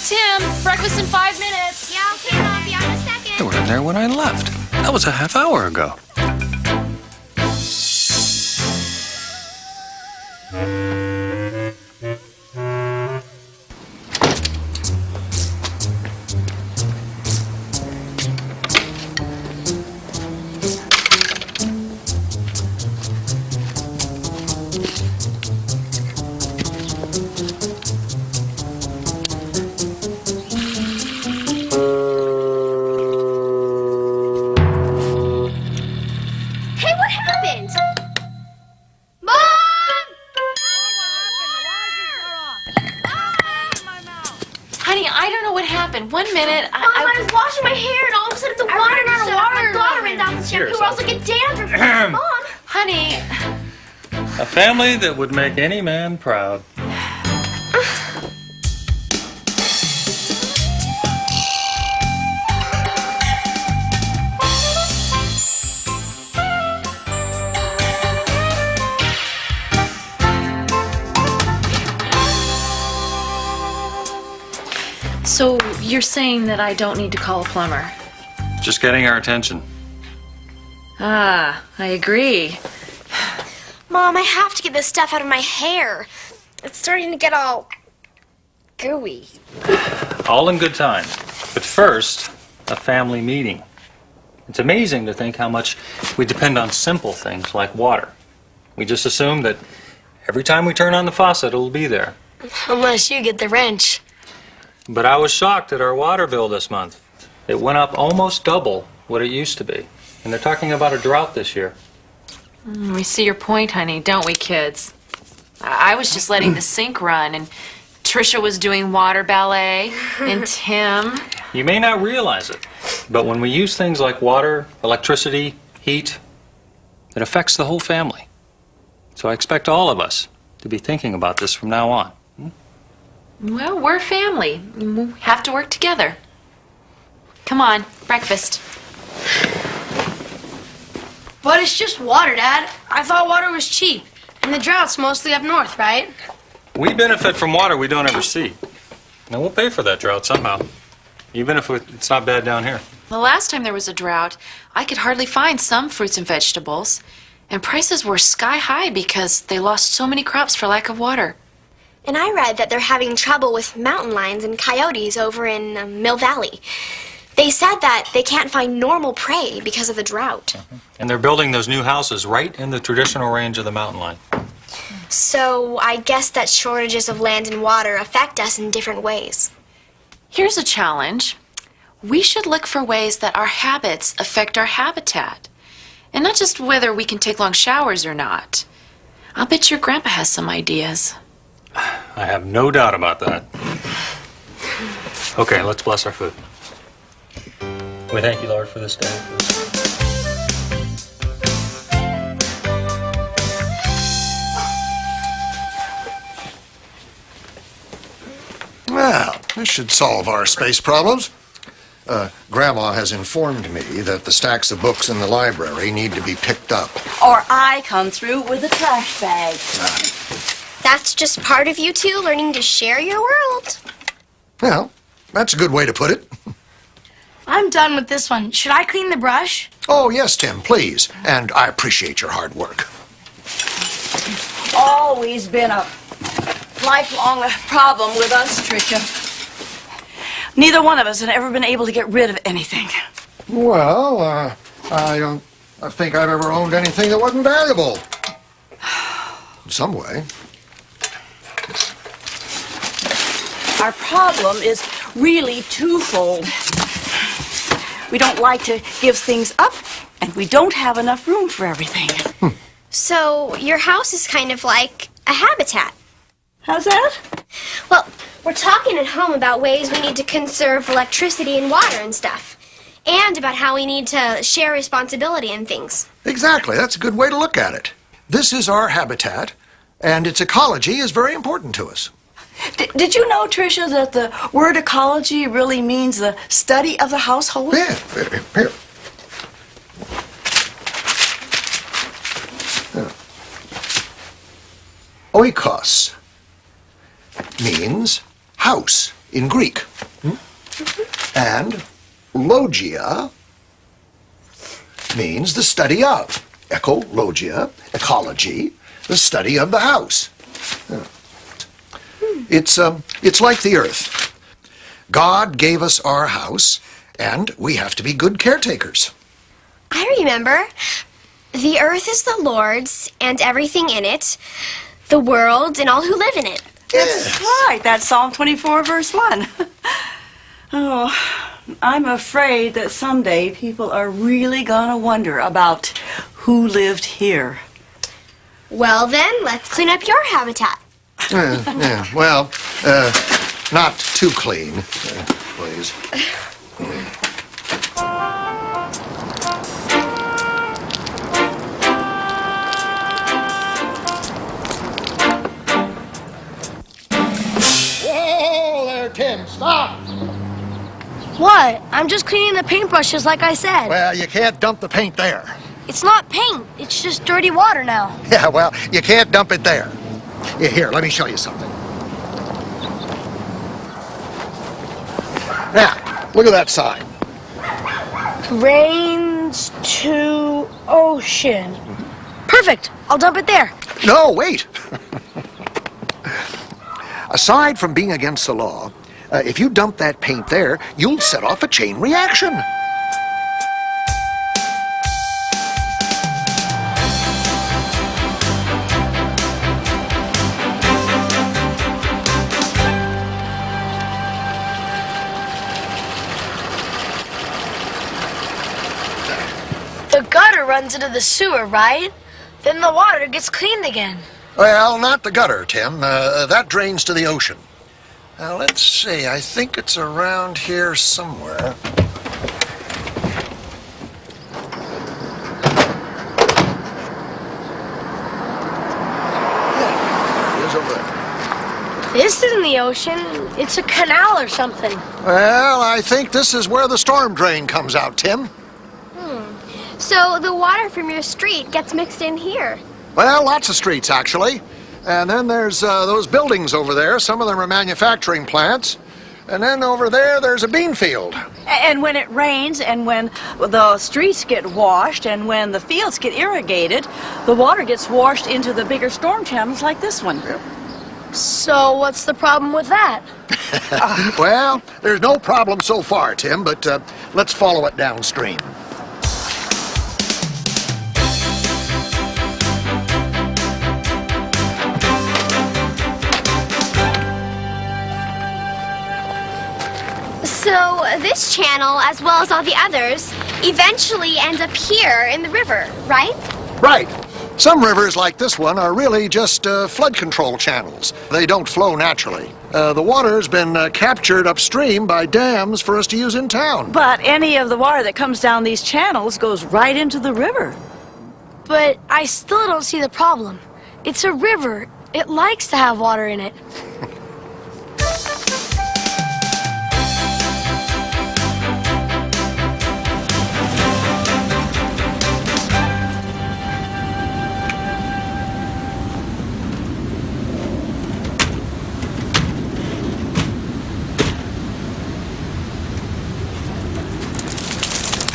Tim, breakfast in 5 minutes. Yeah, okay, I'll be on in a second. They were in there when I left. That was a half hour ago. Hey, what happened? Mom! Honey, I don't know what happened. 1 minute, Mom, I was washing my hair and all of a sudden the water ran out of water. My daughter ran down the shampoo or else I get dandruff. Mom! Honey, A family that would make any man proud. so you're saying that I don't need to call a plumber? Just getting our attention. Ah, I agree. Mom, I have to get this stuff out of my hair. It's starting to get all gooey. All in good time. But first, a family meeting. It's amazing to think how much we depend on simple things like water. We just assume that every time we turn on the faucet, it'll be there. Unless you get the wrench. But I was shocked at our water bill this month. It went up almost double what it used to be. And they're talking about a drought this year. We see your point, honey, don't we, kids? I was just letting the sink run, and Trisha was doing water ballet, and Tim. You may not realize it, but when we use things like water, electricity, heat, it affects the whole family. So I expect all of us to be thinking about this from now on. Well, we're family. We have to work together. Come on, breakfast. But it's just water, Dad. I thought water was cheap. And the drought's mostly up north, right? We benefit from water we don't ever see. And we'll pay for that drought somehow, even if it's not bad down here. The last time there was a drought, I could hardly find some fruits and vegetables. And prices were sky high because they lost so many crops for lack of water. And I read that they're having trouble with mountain lions and coyotes over in Mill Valley. They said that they can't find normal prey because of the drought. And they're building those new houses right in the traditional range of the mountain line. So I guess that shortages of land and water affect us in different ways. Here's a challenge. We should look for ways that our habits affect our habitat. And not just whether we can take long showers or not. I'll bet your grandpa has some ideas. I have no doubt about that. Okay, let's bless our food. We thank you, Lord, for this day. Well, this should solve our space problems. Grandma has informed me that the stacks of books in the library need to be picked up. Or I come through with a trash bag. That's just part of you two learning to share your world. Well, that's a good way to put it. I'm done with this one. Should I clean the brush? Oh, yes, Tim, please. And I appreciate your hard work. Always been a lifelong problem with us, Tricia. Neither one of us had ever been able to get rid of anything. Well, I don't think I've ever owned anything that wasn't valuable. In some way. Our problem is really twofold. We don't like to give things up, and we don't have enough room for everything. So your house is kind of like a habitat. How's that? Well, we're talking at home about ways we need to conserve electricity and water and stuff. And about how we need to share responsibility and things. Exactly. That's a good way to look at it. This is our habitat, and its ecology is very important to us. Did you know, Tricia, that the word ecology really means the study of the household? Here. Oikos means house in Greek. And logia means the study of. Ecologia, ecology, the study of the house. It's like the earth. God gave us our house, and we have to be good caretakers. I remember. The earth is the Lord's, and everything in it, the world, and all who live in it. That's right. That's Psalm 24, verse 1. Oh, I'm afraid that someday people are really gonna wonder about who lived here. Well then, let's clean up your habitat. Well, not too clean, please. Whoa there, Tim, stop! What? I'm just cleaning the paintbrushes like I said. Well, you can't dump the paint there. It's not paint. It's just dirty water now. Yeah, well, you can't dump it there. Here, let me show you something. Now, look at that sign. Drains to ocean. Perfect. I'll dump it there. No, wait. Aside from being against the law, if you dump that paint there, you'll set off a chain reaction. The gutter runs into the sewer, right? Then the water gets cleaned again. Well, not the gutter, Tim. That drains to the ocean. Now, let's see. I think it's around here somewhere. Yeah, it is over there. This isn't the ocean. It's a canal or something. Well, I think this is where the storm drain comes out, Tim. So the water from your street gets mixed in here. Well, lots of streets, actually. And then there's those buildings over there. Some of them are manufacturing plants. And then over there, there's a bean field. And when it rains, and when the streets get washed, and when the fields get irrigated, the water gets washed into the bigger storm channels like this one. So what's the problem with that? Well, there's no problem so far, Tim, but let's follow it downstream. So this channel, as well as all the others, eventually end up here in the river, right? Right. Some rivers like this one are really just flood control channels. They don't flow naturally. The water's been captured upstream by dams for us to use in town. But any of the water that comes down these channels goes right into the river. But I still don't see the problem. It's a river. It likes to have water in it.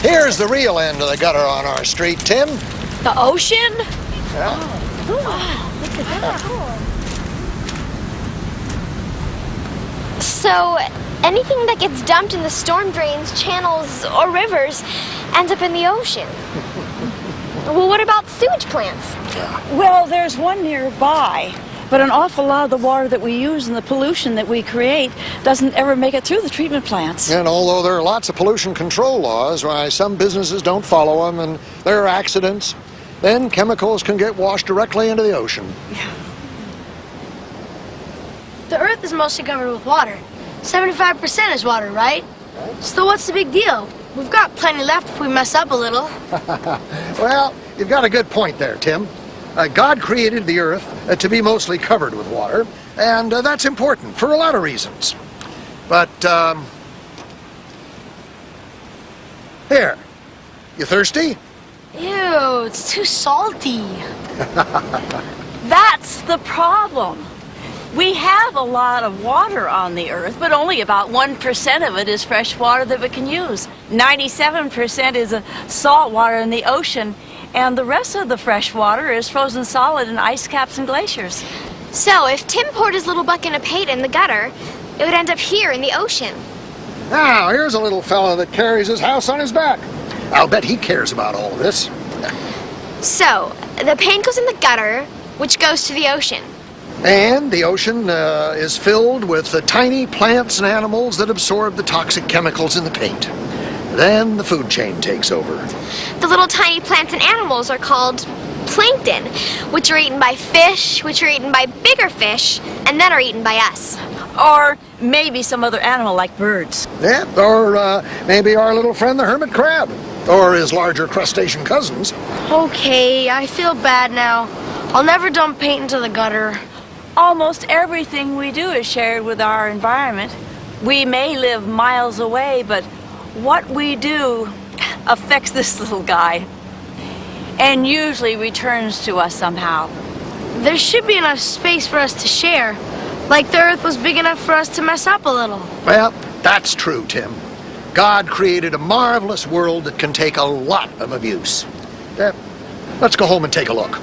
Here's the real end of the gutter on our street, Tim. The ocean? So anything that gets dumped in the storm drains, channels, or rivers ends up in the ocean. Well, what about sewage plants? Well, there's one nearby, but an awful lot of the water that we use and the pollution that we create doesn't ever make it through the treatment plants. And although there are lots of pollution control laws, why some businesses don't follow them and there are accidents, then chemicals can get washed directly into the ocean. The earth is mostly covered with water. 75% is water, right? So what's the big deal? We've got plenty left if we mess up a little. Well, you've got a good point there, Tim. God created the earth to be mostly covered with water, and that's important for a lot of reasons. But, here, you thirsty? Ew, it's too salty. That's the problem. We have a lot of water on the Earth, but only about 1% of it is fresh water that we can use. 97% is salt water in the ocean, and the rest of the fresh water is frozen solid in ice caps and glaciers. So, if Tim poured his little bucket of paint in the gutter, it would end up here in the ocean. Now, here's a little fella that carries his house on his back. I'll bet he cares about all of this. So, the paint goes in the gutter, which goes to the ocean. And the ocean is filled with the tiny plants and animals that absorb the toxic chemicals in the paint. Then the food chain takes over. The little tiny plants and animals are called plankton, which are eaten by fish, which are eaten by bigger fish, and then are eaten by us. Or maybe some other animal like birds. Yeah, or maybe our little friend the hermit crab, or his larger crustacean cousins. Okay, I feel bad now. I'll never dump paint into the gutter. Almost everything we do is shared with our environment. We may live miles away, but what we do affects this little guy and usually returns to us somehow. There should be enough space for us to share. Like the Earth was big enough for us to mess up a little. Well, that's true, Tim. God created a marvelous world that can take a lot of abuse. Let's go home and take a look.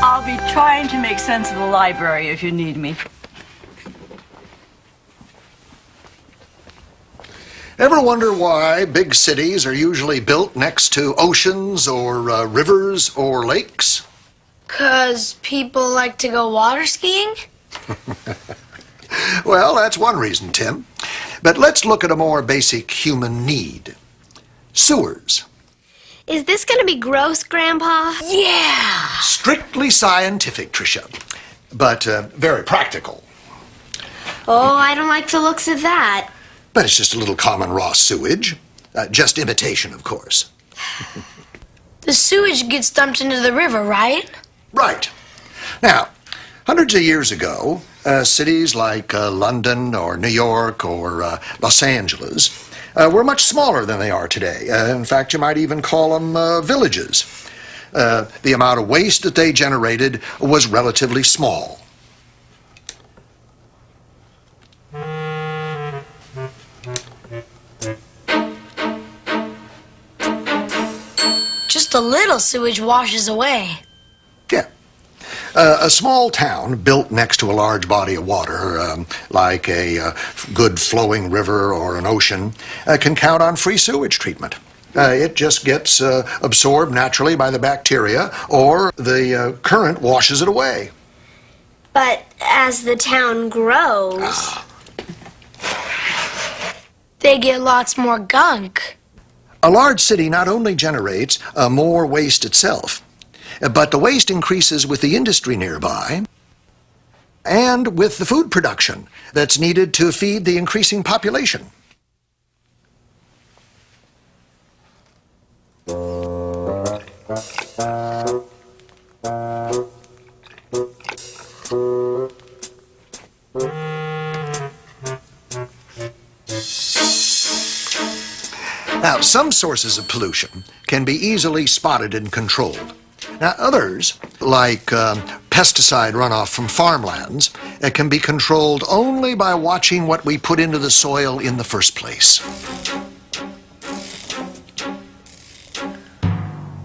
I'll be trying to make sense of the library if you need me. Ever wonder why big cities are usually built next to oceans or rivers or lakes? 'Cause people like to go water skiing? Well, that's one reason, Tim. But let's look at a more basic human need. Sewers. Is this gonna be gross, Grandpa? Yeah! Strictly scientific, Tricia, but very practical. Oh, I don't like the looks of that. But it's just a little common raw sewage. Just imitation, of course. The sewage gets dumped into the river, right? Right. Now, hundreds of years ago, cities like London or New York or Los Angeles were much smaller than they are today. In fact, you might even call them villages. The amount of waste that they generated was relatively small. Just a little sewage washes away. Yeah. A small town built next to a large body of water, like a good flowing river or an ocean, can count on free sewage treatment. It just gets absorbed naturally by the bacteria, or the current washes it away. But as the town grows... They get lots more gunk. A large city not only generates more waste itself, but the waste increases with the industry nearby and with the food production that's needed to feed the increasing population. Now, some sources of pollution can be easily spotted and controlled. Now, others, like pesticide runoff from farmlands, can be controlled only by watching what we put into the soil in the first place.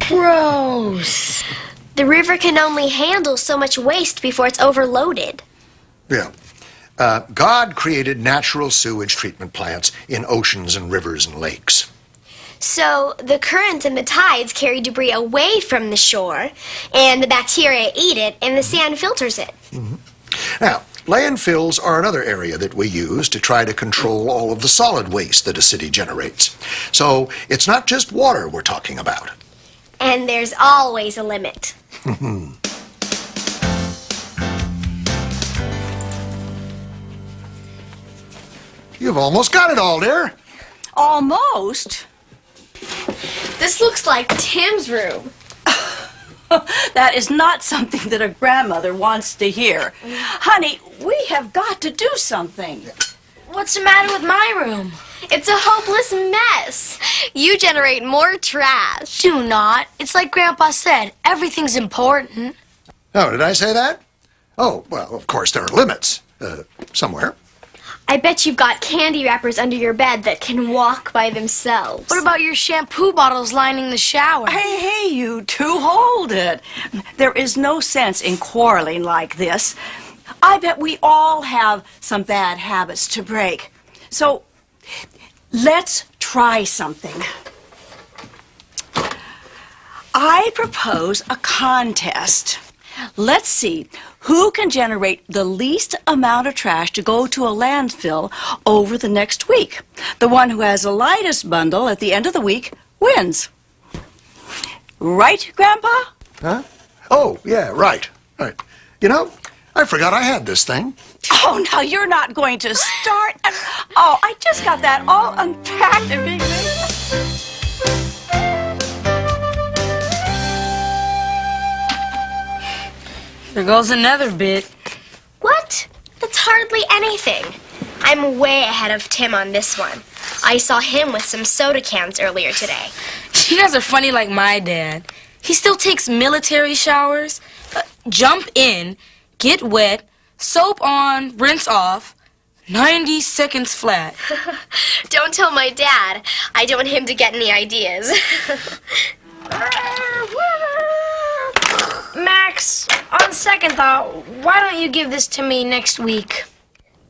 Gross. The river can only handle so much waste before it's overloaded. Yeah. God created natural sewage treatment plants in oceans and rivers and lakes. So the current and the tides carry debris away from the shore, and the bacteria eat it, and the sand filters it. Now, landfills are another area that we use to try to control all of the solid waste that a city generates. So it's not just water we're talking about. And there's always a limit. You've almost got it all, dear. Almost. This looks like Tim's room. That is not something that a grandmother wants to hear. Honey, we have got to do something. what's the matter with my room? It's a hopeless mess. You generate more trash. Do not. It's like Grandpa said, everything's important. Oh, did I say that? Oh, well, of course there are limits. Somewhere. I bet you've got candy wrappers under your bed that can walk by themselves. What about your shampoo bottles lining the shower? Hey, you two, hold it. There is no sense in quarreling like this. I bet we all have some bad habits to break. So, let's try something. I propose a contest. Let's see who can generate the least amount of trash to go to a landfill over the next week. The one who has the lightest bundle at the end of the week wins. Right, Grandpa? Huh? Oh, yeah, right. Right. You know, I forgot I had this thing. Oh, now you're not going to start. Oh, I just got that all unpacked and being ready. There goes another bit. What? That's hardly anything. I'm way ahead of Tim on this one. I saw him with some soda cans earlier today. You guys are funny like my dad. He still takes military showers, jump in, get wet, soap on, rinse off, 90 seconds flat. Don't tell my dad. I don't want him to get any ideas. Max, on second thought, why don't you give this to me next week?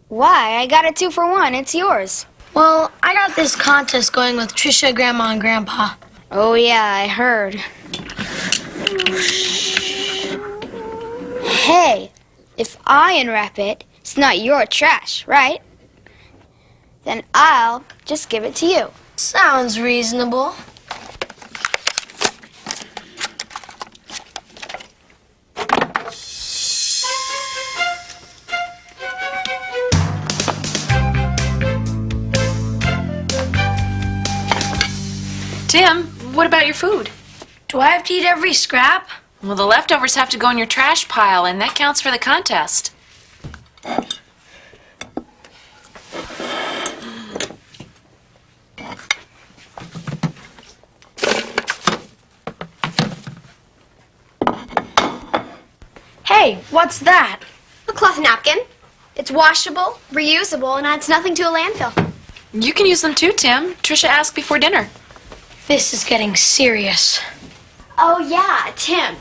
Why? I got a 2 for 1. It's yours. Well, I got this contest going with Trisha, Grandma, and Grandpa. Oh, yeah, I heard. Hey, if I unwrap it, it's not your trash, right? Then I'll just give it to you. Sounds reasonable. Tim, what about your food? Do I have to eat every scrap? Well, the leftovers have to go in your trash pile, and that counts for the contest. Hey, what's that? A cloth napkin. It's washable, reusable, and adds nothing to a landfill. You can use them too, Tim. Trisha asked before dinner. This is getting serious. Oh, yeah, Tim.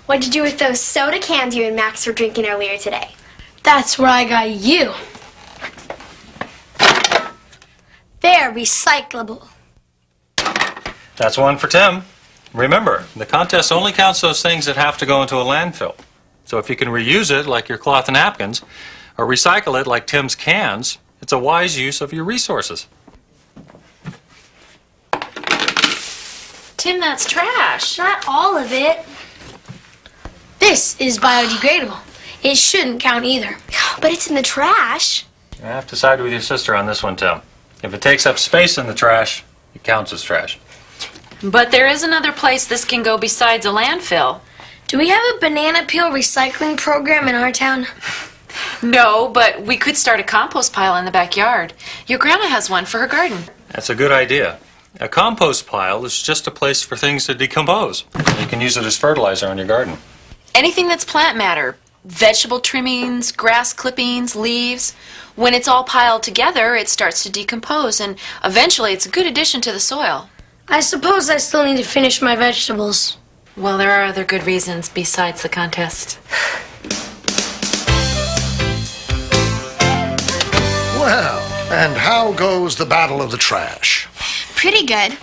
What'd you do with those soda cans you and Max were drinking earlier today? That's where I got you. They're recyclable. That's one for Tim. Remember, the contest only counts those things that have to go into a landfill. So if you can reuse it, like your cloth napkins, or recycle it, like Tim's cans, it's a wise use of your resources. Tim, that's trash. Not all of it. This is biodegradable. It shouldn't count either. But it's in the trash. You have to side with your sister on this one, Tim. If it takes up space in the trash, it counts as trash. But there is another place this can go besides a landfill. Do we have a banana peel recycling program in our town? No, but we could start a compost pile in the backyard. Your grandma has one for her garden. That's a good idea. A compost pile is just a place for things to decompose. You can use it as fertilizer in your garden. Anything that's plant matter, vegetable trimmings, grass clippings, leaves, when it's all piled together, it starts to decompose, and eventually it's a good addition to the soil. I suppose I still need to finish my vegetables. Well, there are other good reasons besides the contest. Well, and how goes the battle of the trash? Pretty good.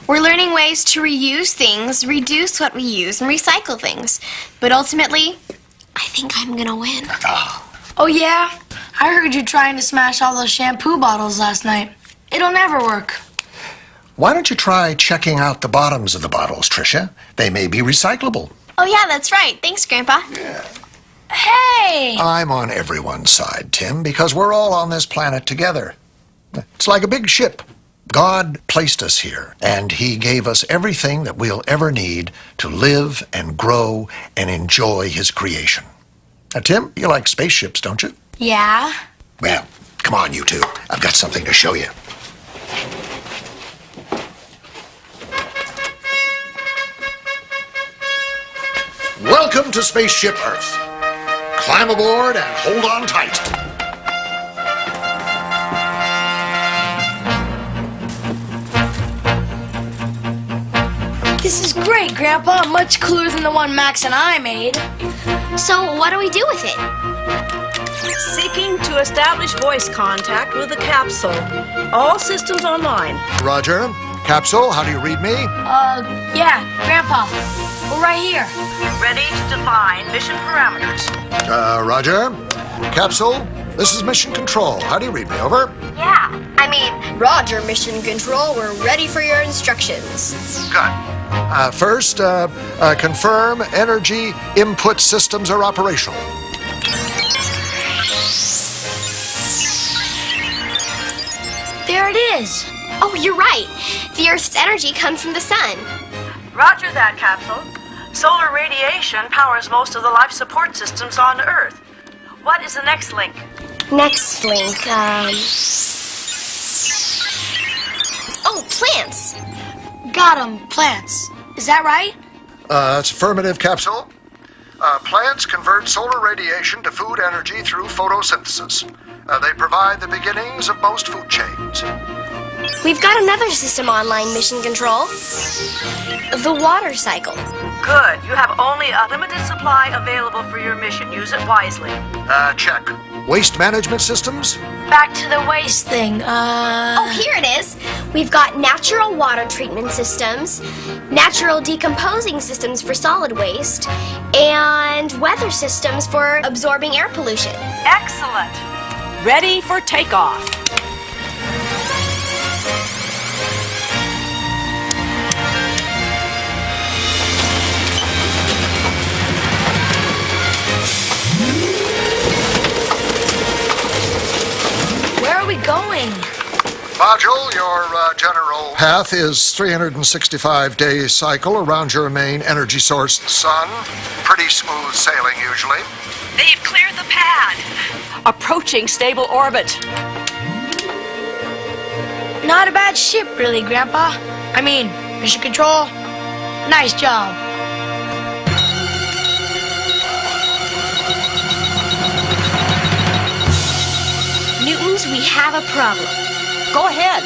We're learning ways to reuse things, reduce what we use, and recycle things. But ultimately, I think I'm gonna win. Oh yeah? I heard you trying to smash all those shampoo bottles last night. It'll never work. Why don't you try checking out the bottoms of the bottles, Tricia? They may be recyclable. Oh yeah, that's right. Thanks, Grandpa. Hey! I'm on everyone's side, Tim, because we're all on this planet together. It's like a big ship. God placed us here, and He gave us everything that we'll ever need to live and grow and enjoy His creation. Now, Tim, you like spaceships, don't you? Yeah? Well, Come on, you two. I've got something to show you. Welcome to Spaceship Earth. Climb aboard and hold on tight. This is great, Grandpa. Much cooler than the one Max and I made. So what do we do with it? Seeking to establish voice contact with the capsule. All systems online. Roger. Capsule, how do you read me? Yeah, Grandpa. We're right here. Ready to define mission parameters. Roger. Capsule, this is Mission Control. How do you read me? Over. Roger, Mission Control. We're ready for your instructions. Good. First, confirm energy input systems are operational. There it is. Oh, you're right. The Earth's energy comes from the sun. Roger that, Capsule. Solar radiation powers most of the life support systems on Earth. What is the next link? Next link, Oh, plants. Got 'em, plants. Is that right? That's affirmative, Capsule. Plants convert solar radiation to food energy through photosynthesis. They provide the beginnings of most food chains. We've got another system online, Mission Control. The water cycle. Good. You have only a limited supply available for your mission. Use it wisely. Check. Waste management systems? Back to the waste thing. Oh, here it is. We've got natural water treatment systems, natural decomposing systems for solid waste, and weather systems for absorbing air pollution. Excellent. Ready for takeoff. Where are we going? Module, your general path is 365-day cycle around your main energy source, the sun. Pretty smooth sailing, usually. They've cleared the pad. Approaching stable orbit. Not a bad ship, really, Grandpa. I mean, Mission Control, nice job. Newtons, we have a problem. Go ahead.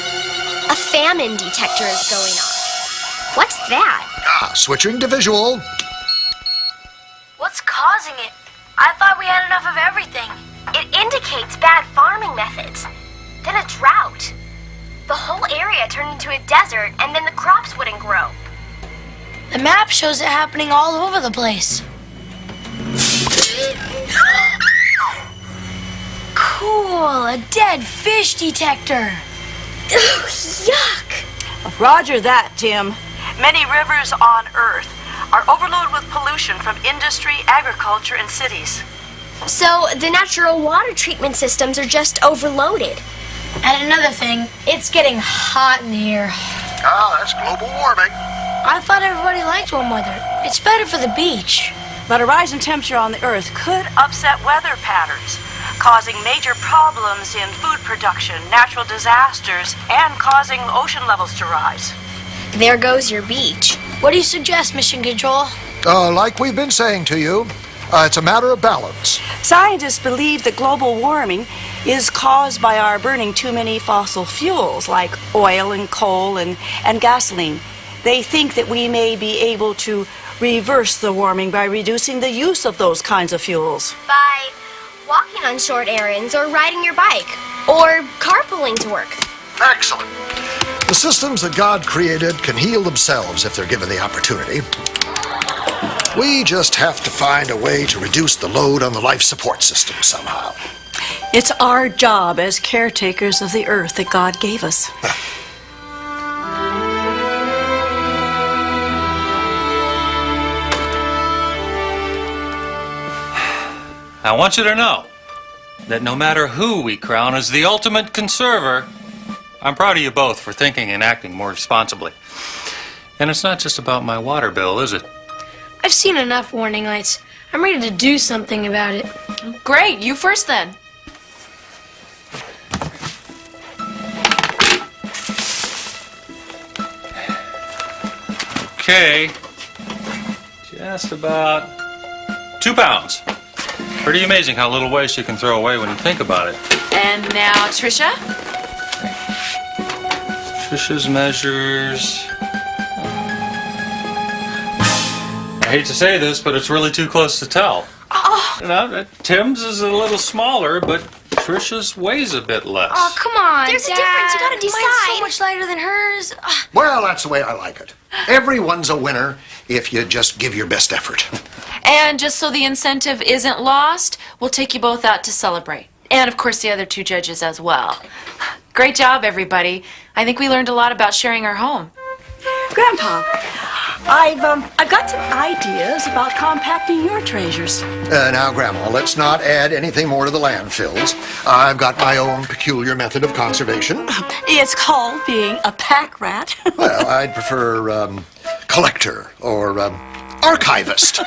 A famine detector is going off. What's that? Switching to visual. What's causing it? I thought we had enough of everything. It indicates bad farming methods. Then a drought. The whole area turned into a desert, and then the crops wouldn't grow. The map shows it happening all over the place. Cool, a dead fish detector. Ugh, yuck! Roger that, Tim. Many rivers on Earth are overloaded with pollution from industry, agriculture, and cities. So the natural water treatment systems are just overloaded. And another thing, it's getting hot in here. That's global warming. I thought everybody liked warm weather. It's better for the beach. But a rise in temperature on the Earth could upset weather patterns, causing major problems in food production, natural disasters, and causing ocean levels to rise. There goes your beach. What do you suggest, Mission Control? Like we've been saying to you, it's a matter of balance. Scientists believe that global warming is caused by our burning too many fossil fuels like oil and coal and gasoline. They think that we may be able to reverse the warming by reducing the use of those kinds of fuels. By walking on short errands, or riding your bike, or carpooling to work. Excellent. The systems that God created can heal themselves if they're given the opportunity. We just have to find a way to reduce the load on the life support system somehow. It's our job as caretakers of the Earth that God gave us. I want you to know that no matter who we crown as the ultimate conserver, I'm proud of you both for thinking and acting more responsibly. And it's not just about my water bill, is it? I've seen enough warning lights. I'm ready to do something about it. Great, you first then. Okay. Just about 2 pounds. Pretty amazing how little waste you can throw away when you think about it. And now, Tricia? Trisha's measures. I hate to say this, but it's really too close to tell. Oh, You know, Tim's is a little smaller, but Trisha's weighs a bit less. oh, come on, There's a Dad. difference. You gotta Mine's so decide. much lighter than hers. Well, that's the way I like it. Everyone's a winner if you just give your best effort. And just so the incentive isn't lost, we'll take you both out to celebrate. And of course, the other 2 judges as well. Great job, everybody. I think we learned a lot about sharing our home. Grandpa, I've got some ideas about compacting your treasures. Now, Grandma, let's not add anything more to the landfills. I've got my own peculiar method of conservation. It's called being a pack rat. Well, I'd prefer collector or archivist.